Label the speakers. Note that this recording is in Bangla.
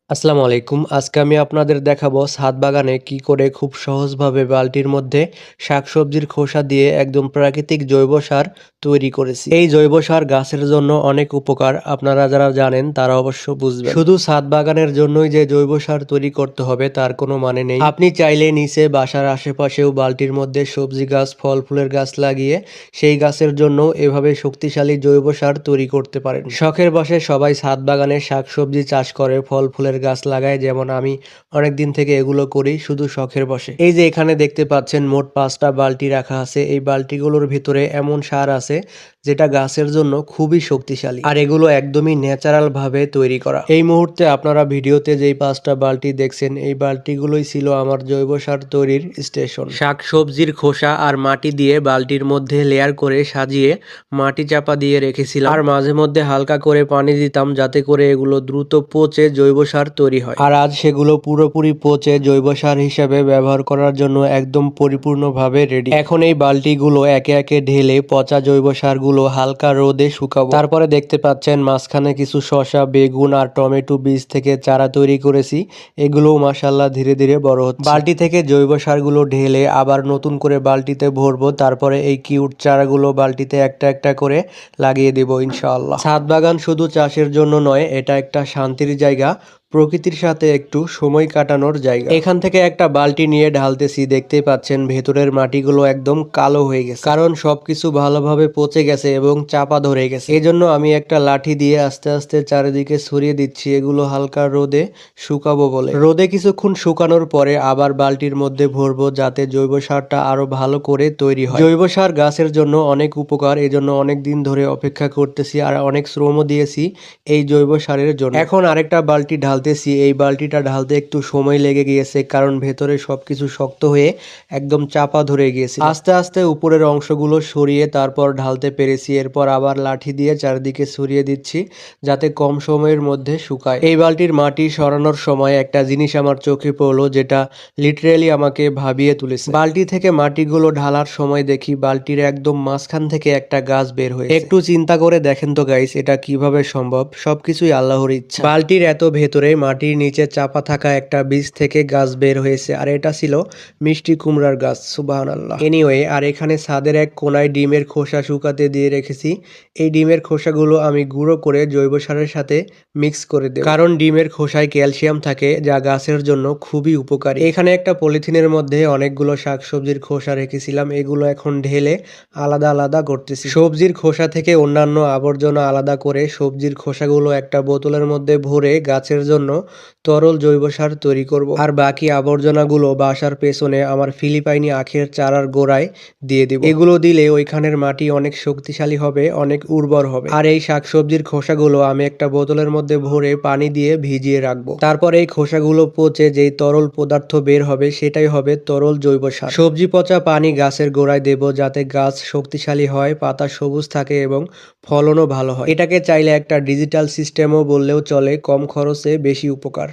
Speaker 1: আসসালামু আলাইকুম। আজকে আমি আপনাদের দেখাবো ছাদ বাগানে কি করে খুব সহজভাবে বালতির মধ্যে শাকসবজির খোসা দিয়ে একদম প্রাকৃতিক জৈব সার তৈরি করেছি। এই জৈব সার গাছের জন্য অনেক উপকার, আপনারা যারা জানেন তারা অবশ্য বুঝবেন। শুধু ছাদ বাগানের জন্যই যে জৈব সার তৈরি করতে হবে তার কোনো মানে নেই। আপনি চাইলে নিচে বাসার আশেপাশেও বালতির মধ্যে সবজি গাছ, ফল ফুলের গাছ লাগিয়ে সেই গাছের জন্য এভাবে শক্তিশালী জৈব সার তৈরি করতে পারেন। শখের বশে সবাই ছাদ বাগানে শাকসবজি চাষ করে, ফল ফুলের গাছ লাগায়, যেমন আমি অনেকদিন থেকে এগুলো করি শুধু শখের বশে। এই যে এখানে দেখতে পাচ্ছেন মোট 5টা বালতি রাখা আছে। এই বালতিগুলোর ভিতরে এমন সার আছে যেটা গাছের জন্য খুবই শক্তিশালী, আর এগুলো একদমই ন্যাচারাল ভাবে তৈরি করা। এই মুহূর্তে আপনারা ভিডিওতে যেই 5টা বালতি দেখছেন, এই বালতিগুলোই ছিল আমার জৈব সার তৈরির স্টেশন। শাক সবজির খোসা আর মাটি দিয়ে বালতির মধ্যে লেয়ার করে সাজিয়ে মাটি চাপা দিয়ে রেখেছিলাম, আর মাঝে মধ্যে হালকা করে পানি দিতাম যাতে করে এগুলো দ্রুত পচে জৈব সার তৈরি হয়। আর আজ সেগুলো পুরোপুরি পচে জৈব সার হিসেবে ব্যবহার করার জন্য একদম পরিপূর্ণভাবে রেডি। এখন এই বালতিগুলো একে একে ঢেলে পচা জৈব সারগুলো হালকা রোদে শুকাবো। তারপরে দেখতে পাচ্ছেন মাঝখানে কিছু শসা, বেগুন আর টমেটো বীজ থেকে চারা তৈরি করেছি। এগুলো মাশাআল্লাহ ধীরে ধীরে বড় হচ্ছে। বালতি থেকে জৈব সারগুলো ঢেলে আবার নতুন করে বালতিতে ভরবো। তারপরে এই কিউট চারাগুলো বালতিতে একটা একটা করে লাগিয়ে দেবো ইনশাআল্লাহ। ছাদ বাগান শুধু চাষের জন্য নয়, এটা একটা শান্তির জায়গা, প্রকৃতির সাথে একটু সময় কাটানোর জায়গা। এখান থেকে একটা বালতি নিয়ে ঢালতেছি, দেখতেই পাচ্ছেন ভেতরের মাটিগুলো একদম কালো হয়ে গেছে, কারণ সবকিছু ভালোভাবে পচে গেছে এবং চাপা ধরে গেছে। এই জন্য আমি একটা লাঠি দিয়ে আস্তে আস্তে চারিদিকে ছড়িয়ে দিচ্ছি, এগুলো হালকা রোদে শুকাবো বলে। রোদে কিছুক্ষণ শুকানোর পরে আবার বালতির মধ্যে ভরবো যাতে জৈব সারটা আরো ভালো করে তৈরি হয়। জৈব সার গাছের জন্য অনেক উপকার, এজন্য অনেক দিন ধরে অপেক্ষা করতেছি আর অনেক শ্রমও দিয়েছি এই জৈব সারের জন্য। এখন আরেকটা বালতি ঢালতেছি। এই বালতিটা ঢালতে একটু সময় লেগে গিয়েছে, কারণ ভেতরে সবকিছু শক্ত হয়ে একদম চাপা ধরে গিয়েছে। আস্তে আস্তে উপরের অংশগুলো সরিয়ে তারপর ঢালতে পেরেছি। এরপর আবার লাঠি দিয়ে চারদিকে ছড়িয়ে দিচ্ছি যাতে কম সময়ের মধ্যে শুকায়। এই বালতির মাটি সরানোর সময় একটা জিনিস আমার চোখে পড়লো, যেটা লিটারেলি আমাকে ভাবিয়ে তুলেছে। বালতি থেকে মাটিগুলো ঢালার সময় দেখি বালতির একদম মাঝখান থেকে একটা গাছ বের হয়েছে। একটু চিন্তা করে দেখেন তো গাইস, এটা কিভাবে সম্ভব? সবকিছুই আল্লাহর ইচ্ছা। বালতির এত ভেতরে মাটির নিচে চাপা থাকা একটা বীজ থেকে গাছ বের হয়েছে, আর এটা ছিল মিষ্টি কুমড়ার গাছ। সুবহানাল্লাহ। এনিওয়ে, আর এখানে ছাদের এক কোনায় ডিমের খোসা শুকাতে দিয়ে রেখেছি। এই ডিমের খোসাগুলো আমি গুঁড়ো করে জৈব সারের সাথে মিক্স করে দেব, কারণ ডিমের খোসায় ক্যালসিয়াম থাকে যা গাছের জন্য খুবই উপকারী। এখানে একটা পলিথিনের মধ্যে অনেকগুলো শাকসবজির খোসা রেখেছিলাম, এগুলো এখন ঢেলে আলাদা আলাদা করতেছি। সবজির খোসা থেকে অন্যান্য আবর্জনা আলাদা করে সবজির খোসাগুলো একটা বোতলের মধ্যে ভরে গাছের জন্য তরল জৈব সার তৈরি করব। আর বাকি আবর্জনাগুলো বাসার পেছনে আমার ফিলিপাইনি আখের চারার গোড়ায় দিয়ে দেব। এগুলো দিলে ওইখানের মাটি অনেক শক্তিশালী হবে, অনেক উর্বর হবে। আর এই শাকসবজির খোসাগুলো আমি একটা বোতলের মধ্যে ভরে পানি দিয়ে ভিজিয়ে রাখবো। তারপর এই খোসাগুলো পচে যেই তরল পদার্থ বের হবে সেটাই হবে তরল জৈব সার। সবজি পচা পানি গাছের গোড়ায় দেব যাতে গাছ শক্তিশালী হয়, পাতা সবুজ থাকে এবং ফলনও ভালো হয়। এটাকে চাইলে একটা ডিজিটাল সিস্টেমও বললেও চলে, কম খরচে বেশি উপকার।